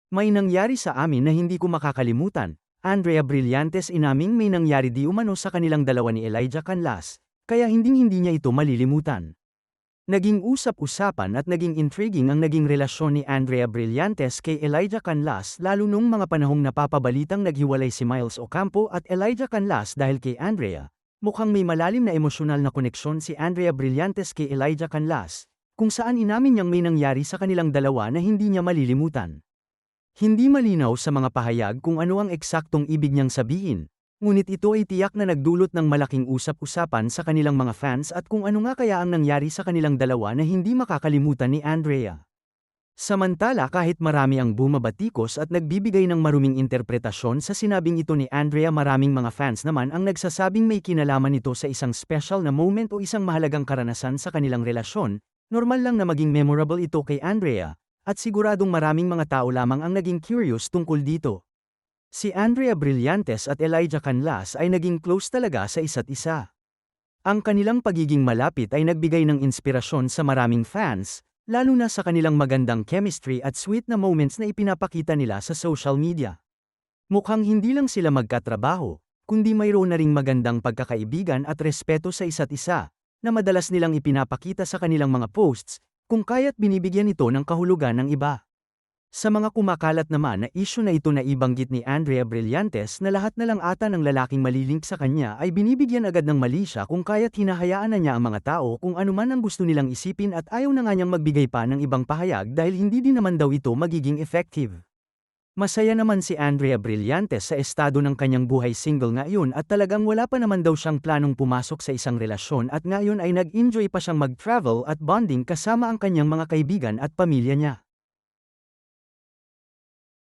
May nangyari sa amin na hindi ko makakalimutan. Andrea Brillantes inaming may nangyari di umano sa kanilang dalawa ni Elijah Canlas, kaya hinding-hindi niya ito malilimutan. Naging usap-usapan at naging intriguing ang naging relasyon ni Andrea Brillantes kay Elijah Canlas lalo nung mga panahong napapabalitang naghiwalay si Miles Ocampo at Elijah Canlas dahil kay Andrea. Mukhang may malalim na emosyonal na koneksyon si Andrea Brillantes kay Elijah Canlas, kung saan inamin niyang may nangyari sa kanilang dalawa na hindi niya malilimutan. Hindi malinaw sa mga pahayag kung ano ang eksaktong ibig niyang sabihin, ngunit ito ay tiyak na nagdulot ng malaking usap-usapan sa kanilang mga fans at kung ano nga kaya ang nangyari sa kanilang dalawa na hindi makakalimutan ni Andrea. Samantala kahit marami ang bumabatikos at nagbibigay ng maruming interpretasyon sa sinabing ito ni Andrea, maraming mga fans naman ang nagsasabing may kinalaman ito sa isang special na moment o isang mahalagang karanasan sa kanilang relasyon. Normal lang na maging memorable ito kay Andrea, at siguradong maraming mga tao lamang ang naging curious tungkol dito. Si Andrea Brillantes at Elijah Canlas ay naging close talaga sa isa't isa. Ang kanilang pagiging malapit ay nagbigay ng inspirasyon sa maraming fans, lalo na sa kanilang magandang chemistry at sweet na moments na ipinapakita nila sa social media. Mukhang hindi lang sila magkatrabaho, kundi mayroon na ring magandang pagkakaibigan at respeto sa isa't isa, na madalas nilang ipinapakita sa kanilang mga posts, kung kaya't binibigyan ito ng kahulugan ng iba. Sa mga kumakalat naman na isyu na ito na ibanggit ni Andrea Brillantes na lahat na lang ata ng lalaking malilink sa kanya ay binibigyan agad ng mali siya kung kaya't hinahayaan na niya ang mga tao kung ano man ang gusto nilang isipin at ayaw na nga niyang magbigay pa ng ibang pahayag dahil hindi din naman daw ito magiging effective. Masaya naman si Andrea Brillantes sa estado ng kanyang buhay, single ngayon at talagang wala pa naman daw siyang planong pumasok sa isang relasyon at ngayon ay nag-enjoy pa siyang mag-travel at bonding kasama ang kanyang mga kaibigan at pamilya niya.